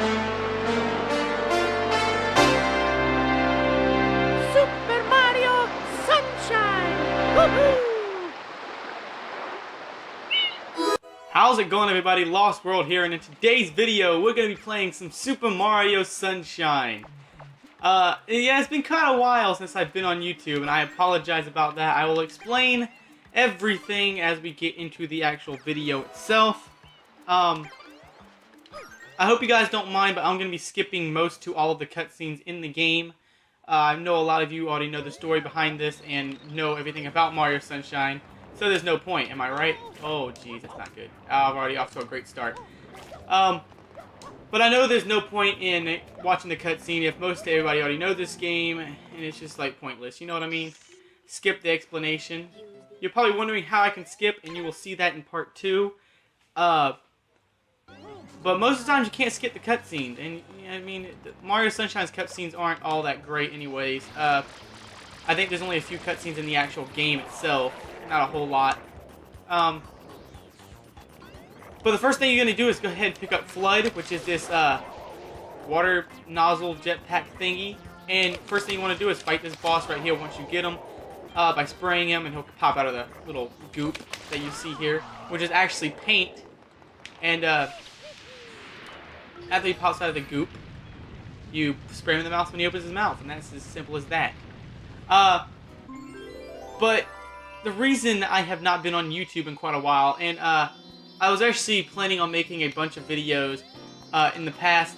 Super Mario Sunshine! Woohoo! How's it going, everybody? Lost World here, and in today's video we're going to be playing some Super Mario Sunshine. Yeah, it's been kind of a while since I've been on YouTube, and I apologize about that. I will explain everything as we get into the actual video itself. I hope you guys don't mind, but I'm going to be skipping most to all of the cutscenes in the game. I know a lot of you already know the story behind this and know everything about Mario Sunshine, so there's no point, am I right? Oh, geez, that's not good. I'm already off to a great start. But I know there's no point in watching the cutscene if most everybody already know this game, and it's just, like, pointless. You know what I mean? Skip the explanation. You're probably wondering how I can skip, and you will see that in part 2. But most of the times you can't skip the cutscenes, and I mean, Mario Sunshine's cutscenes aren't all that great anyways. I think there's only a few cutscenes in the actual game itself, not a whole lot. But the first thing you're going to do is go ahead and pick up Flood, which is this water nozzle jetpack thingy. And first thing you want to do is fight this boss right here once you get him by spraying him, and he'll pop out of the little goop that you see here, which is actually paint. And after he pops out of the goop, you spray him in the mouth when he opens his mouth, and that's as simple as that. But the reason I have not been on YouTube in quite a while, and I was actually planning on making a bunch of videos in the past.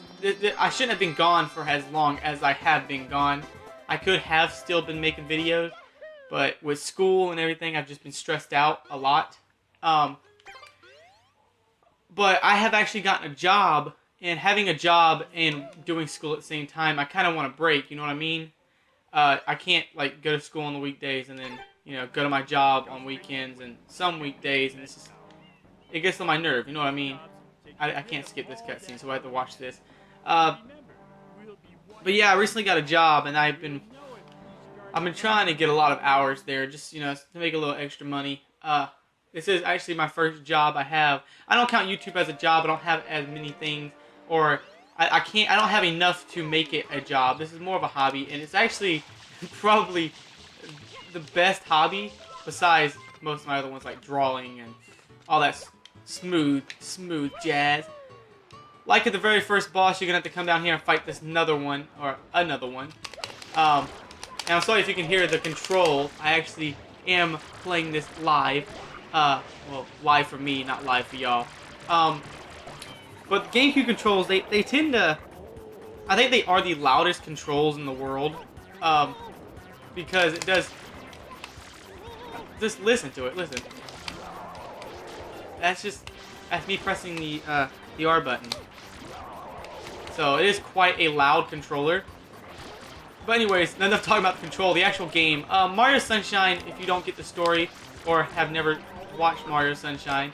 I shouldn't have been gone for as long as I have been gone. I could have still been making videos, but with school and everything, I've just been stressed out a lot. But I have actually gotten a job, and having a job and doing school at the same time, I kind of want a break, you know what I mean? I can't, like, go to school on the weekdays and then, you know, go to my job on weekends and some weekdays, and it's just, it gets on my nerve, you know what I mean? I can't skip this cutscene, so I have to watch this. But yeah, I recently got a job, and I've been trying to get a lot of hours there, just, you know, to make a little extra money. This is actually my first job I have. I don't count YouTube as a job. I don't have as many things, or I don't have enough to make it a job. This is more of a hobby, and it's actually probably the best hobby besides most of my other ones, like drawing and all that smooth jazz. Like at the very first boss, you're gonna have to come down here and fight this another one. And I'm sorry if you can hear the control. I actually am playing this live. Well, live for me, not live for y'all. But the GameCube controls, they tend to, I think they are the loudest controls in the world. Because it does, just listen to it, listen. That's me pressing the R button. So it is quite a loud controller. But anyways, enough talking about the control. The actual game, Mario Sunshine, if you don't get the story or have never watched Mario Sunshine,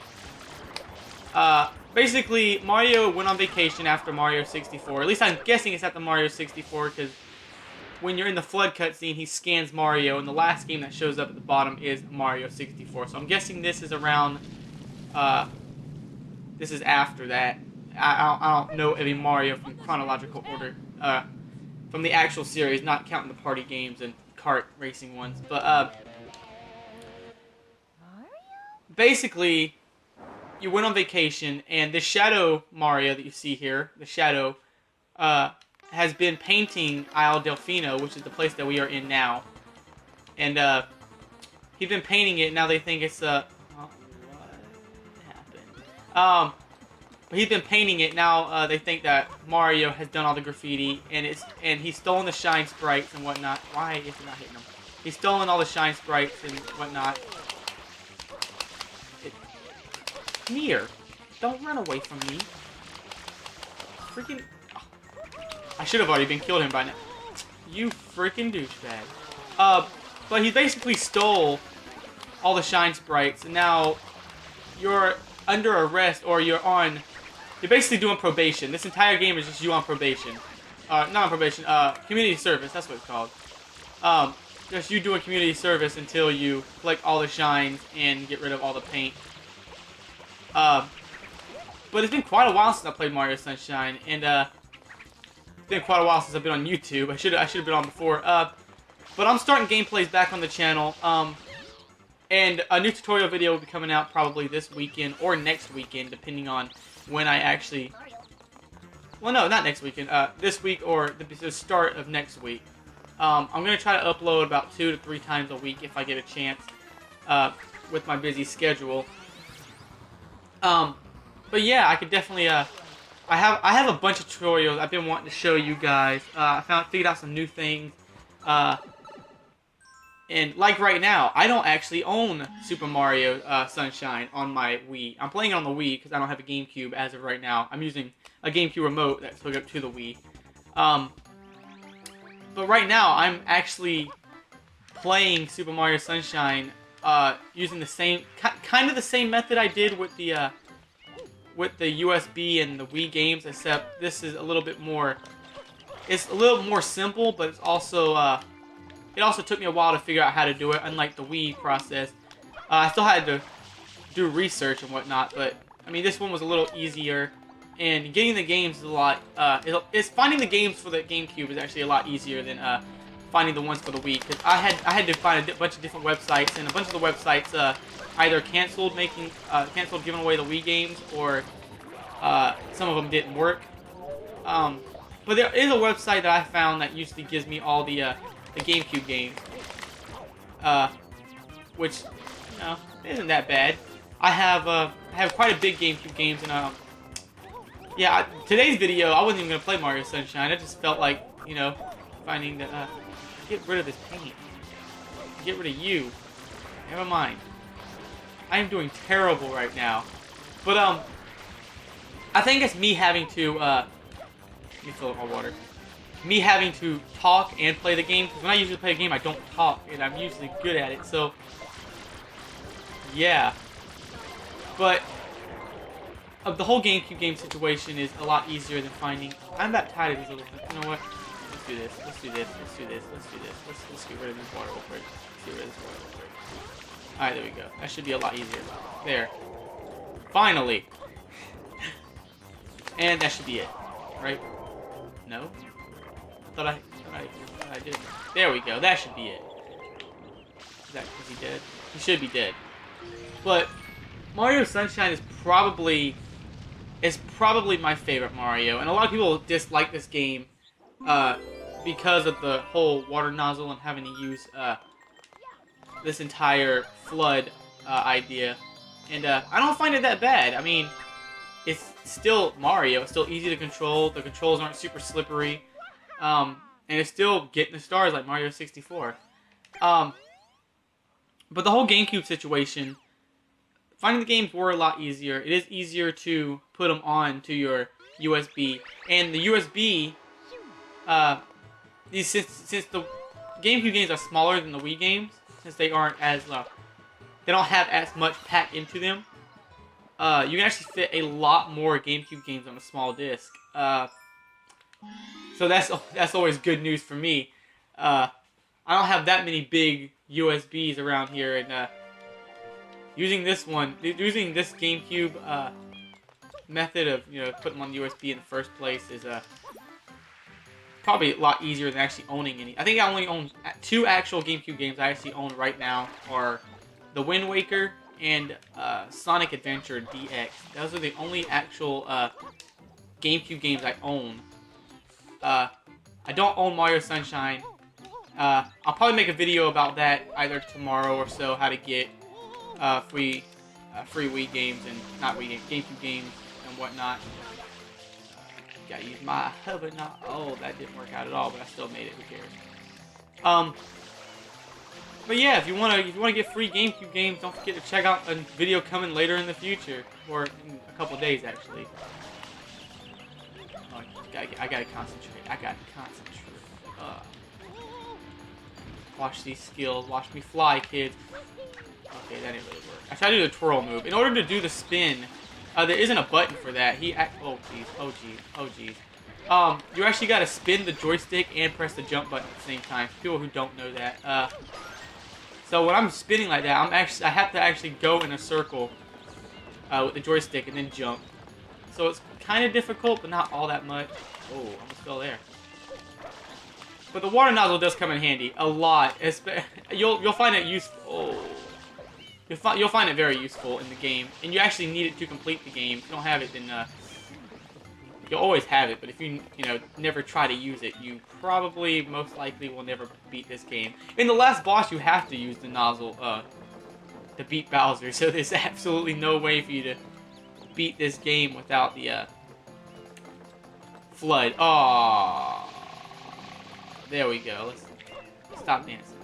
basically Mario went on vacation after Mario 64. At least I'm guessing it's at the Mario 64, because when you're in the Flood cutscene, he scans Mario, and the last game that shows up at the bottom is Mario 64. So I'm guessing this is around, this is after that. I don't know every Mario from chronological order, from the actual series, not counting the party games and kart racing ones. But basically, you went on vacation, and the Shadow Mario that you see here, the Shadow, has been painting Isle Delfino, which is the place that we are in now. And he's been painting it. Now they think it's what happened? But he's been painting it. Now they think that Mario has done all the graffiti, and he's stolen the shine sprites and whatnot. Why is it not hitting him? He's stolen all the shine sprites and whatnot. Come here. Don't run away from me. Freaking... Oh. I should have already been killed him by now. You freaking douchebag. But he basically stole all the shine sprites, and now you're under arrest, or you're basically doing probation. This entire game is just you on probation. Not on probation, community service, that's what it's called. Just you doing community service until you collect all the shines and get rid of all the paint. But it's been quite a while since I played Mario Sunshine, and It's been quite a while since I've been on YouTube. I should have been on before. But I'm starting gameplays back on the channel. And a new tutorial video will be coming out probably this weekend or next weekend, depending on when I actually... Well, no, not next weekend. This week or the start of next week. I'm going to try to upload about 2 to 3 times a week if I get a chance with my busy schedule. But yeah, I could definitely... I have a bunch of tutorials I've been wanting to show you guys. I figured out some new things. And like right now, I don't actually own Super Mario Sunshine on my Wii. I'm playing it on the Wii because I don't have a GameCube as of right now. I'm using a GameCube remote that's hooked up to the Wii. But right now, I'm actually playing Super Mario Sunshine using the same, kind of the same method I did with the USB and the Wii games, except this is a little bit more. It's a little more simple, but it's also it also took me a while to figure out how to do it, unlike the Wii process. I still had to do research and whatnot, but I mean, this one was a little easier, and getting the games is a lot. It's finding the games for the GameCube is actually a lot easier than finding the ones for the Wii, because I had to find a bunch of different websites, and a bunch of the websites either canceled giving away the Wii games, or some of them didn't work. But there is a website that I found that usually gives me all the GameCube games, which, you know, isn't that bad. I have quite a big GameCube games, and yeah, today's video I wasn't even gonna play Mario Sunshine. I just felt like, you know, finding that get rid of this paint, get rid of you. Never mind. I am doing terrible right now, but I think it's me having to let me fill up my water. Me having to talk and play the game, because when I usually play a game, I don't talk, and I'm usually good at it, so... Yeah. But... the whole GameCube game situation is a lot easier than finding... I'm about tired of these little things. You know what? Let's do this. Let's do this. Let's do this. Let's do this. Let's get rid of this water real quick. Let's get rid of this water real quick. Alright, there we go. That should be a lot easier. There. Finally! And that should be it. Right? No? Thought I did. There we go. That should be it. Is he dead? He should be dead. But Mario Sunshine is probably my favorite Mario, and a lot of people dislike this game because of the whole water nozzle and having to use this entire flood idea. And I don't find it that bad. I mean, it's still Mario. It's still easy to control. The controls aren't super slippery. And it's still getting the stars like Mario 64. But the whole GameCube situation, finding the games were a lot easier. It is easier to put them on to your USB. And the USB, since the GameCube games are smaller than the Wii games, since they aren't as, they don't have as much packed into them, you can actually fit a lot more GameCube games on a small disc. So that's always good news for me. I don't have that many big USBs around here, and using this GameCube method of, you know, putting them on the USB in the first place is probably a lot easier than actually owning any. I think I only own 2 actual GameCube games I actually own right now are the Wind Waker and Sonic Adventure DX. Those are the only actual GameCube games I own. I don't own Mario Sunshine. I'll probably make a video about that either tomorrow or so, how to get free Wii games and not Wii games, GameCube games and whatnot. Gotta use my hover now. Oh, that didn't work out at all, but I still made it. Who cares? But yeah, if you wanna get free GameCube games, don't forget to check out a video coming later in the future, or in a couple days actually. Oh, I gotta concentrate. Watch these skills. Watch me fly, kids. Okay, that didn't really work. I tried to do the twirl move. In order to do the spin, there isn't a button for that. Oh jeez. You actually gotta spin the joystick and press the jump button at the same time. For people who don't know that. So when I'm spinning like that, I have to actually go in a circle with the joystick and then jump. So it's kind of difficult, but not all that much. Oh, almost fell there. But the water nozzle does come in handy a lot. You'll find it useful. Oh. You'll find it very useful in the game, and you actually need it to complete the game. If you don't have it, then you'll always have it. But if you never try to use it, you probably most likely will never beat this game. In the last boss, you have to use the nozzle to beat Bowser. So there's absolutely no way for you to beat this game without the flood. Oh, there we go. Let's stop dancing.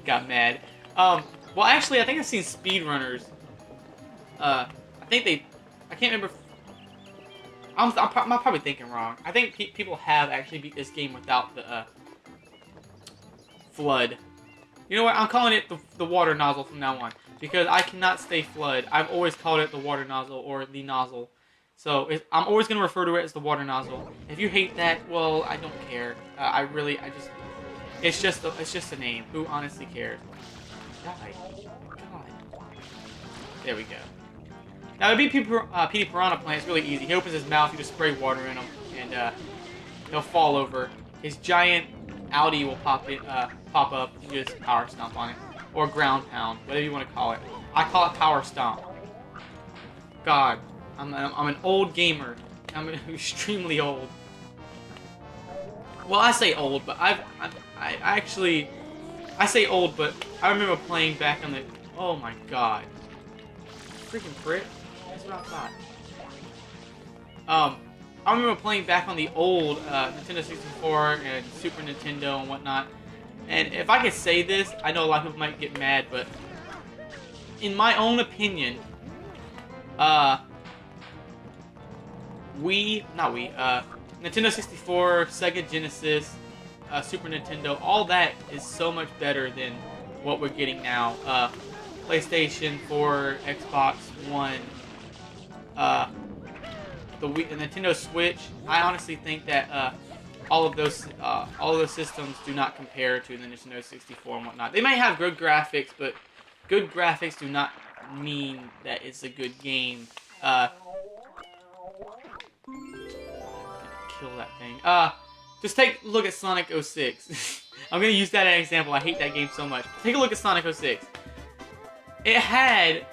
Got mad. Well, actually, I think I've seen speedrunners. I can't remember. I'm probably thinking wrong. I think people have actually beat this game without the flood. You know what? I'm calling it the water nozzle from now on because I cannot say flood. I've always called it the water nozzle or the nozzle. So I'm always going to refer to it as the water nozzle. If you hate that, well, I don't care. It's just a name. Who honestly cares? Die. God. There we go. Now, to beat Petey Piranha Plant, it's really easy. He opens his mouth, you just spray water in him, and he'll fall over. His giant Audi will pop up, you just power stomp on it. Or ground pound, whatever you want to call it. I call it power stomp. God, I'm an old gamer. I'm extremely old. Well, I say old, but I say old, but I remember playing back on the... Oh my god. Freaking Fritz. That's what I thought. I remember playing back on the old Nintendo 64 and Super Nintendo and whatnot. And if I could say this, I know a lot of people might get mad, but... In my own opinion... Nintendo 64, Sega Genesis... Super Nintendo, all that is so much better than what we're getting now. PlayStation 4, Xbox One, the Nintendo Switch. I honestly think that all of those systems do not compare to the Nintendo 64 and whatnot. They might have good graphics, but good graphics do not mean that it's a good game. Kill that thing. Just take a look at Sonic 06. I'm going to use that as an example. I hate that game so much. Take a look at Sonic 06. It had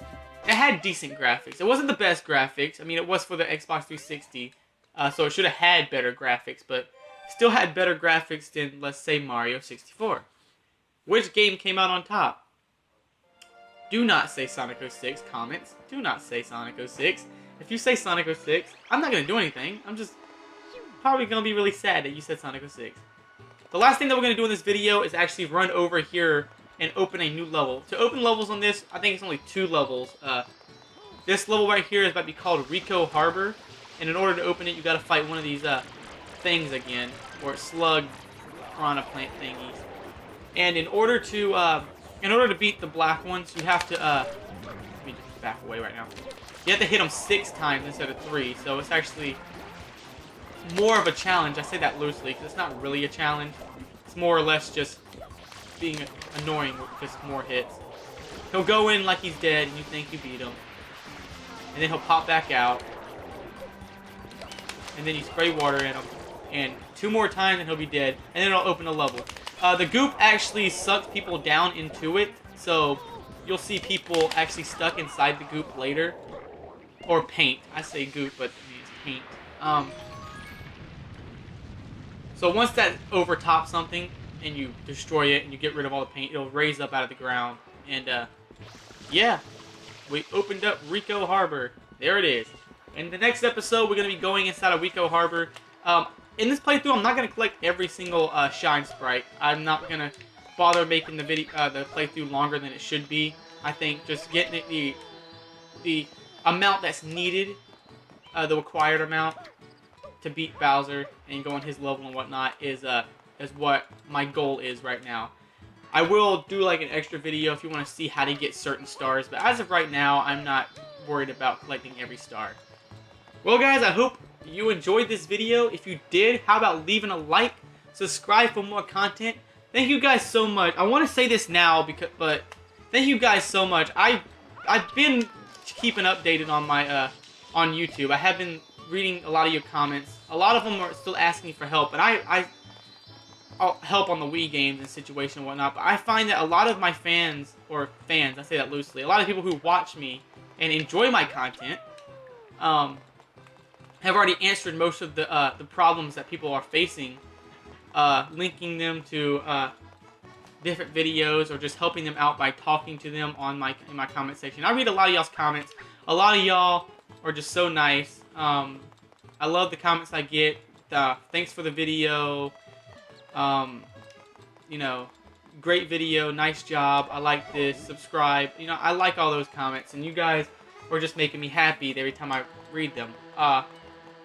decent graphics. It wasn't the best graphics. I mean, it was for the Xbox 360. So it should have had better graphics. But still had better graphics than, let's say, Mario 64. Which game came out on top? Do not say Sonic 06. Comments. Do not say Sonic 06. If you say Sonic 06, I'm not going to do anything. I'm just... probably going to be really sad that you said Sonic 06. The last thing that we're going to do in this video is actually run over here and open a new level. To open levels on this, I think it's only 2 levels. This level right here is about to be called Rico Harbor. And in order to open it, you got to fight one of these things again. Or slug piranha plant thingies. And in order to beat the black ones, you have to... let me just back away right now. You have to hit them 6 times instead of 3. So it's actually... more of a challenge. I say that loosely because it's not really a challenge. It's more or less just being annoying with just more hits. He'll go in like he's dead and you think you beat him. And then he'll pop back out. And then you spray water in him. And 2 more times and he'll be dead. And then it'll open a level. The goop actually sucks people down into it. So you'll see people actually stuck inside the goop later. Or paint. I say goop, but I mean it's paint. So once that overtops something and you destroy it and you get rid of all the paint, it'll raise up out of the ground. And yeah, we opened up Rico Harbor. There it is. In the next episode, we're going to be going inside of Rico Harbor. In this playthrough, I'm not going to collect every single shine sprite. I'm not going to bother making the playthrough longer than it should be. I think just getting it the amount that's needed, the required amount, to beat Bowser and go on his level and whatnot is what my goal is right now. I will do like an extra video if you want to see how to get certain stars, but as of right now, I'm not worried about collecting every star. Well guys, I hope you enjoyed this video. If you did, how about leaving a like, subscribe for more content. Thank you guys so much. I want to say this now, but thank you guys so much. I've been keeping updated on my on YouTube. I have been reading a lot of your comments. A lot of them are still asking for help, and I'll help on the Wii games and situation and whatnot. But I find that a lot of my fans, I say that loosely, a lot of people who watch me and enjoy my content, have already answered most of the problems that people are facing, linking them to different videos or just helping them out by talking to them in my comment section. I read a lot of y'all's comments. A lot of y'all are just so nice. I love the comments I get. Thanks for the video. You know, great video, nice job, I like this, subscribe. You know, I like all those comments, and you guys are just making me happy every time I read them. I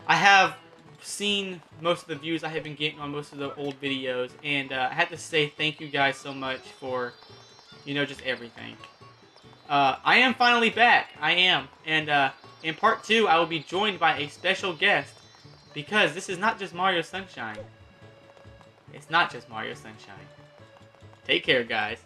have seen most of the views I have been getting on most of the old videos, and I have to say thank you guys so much for, you know, just everything. I am finally back. I am. And in part 2, I will be joined by a special guest, because this is not just Mario Sunshine. It's not just Mario Sunshine. Take care, guys.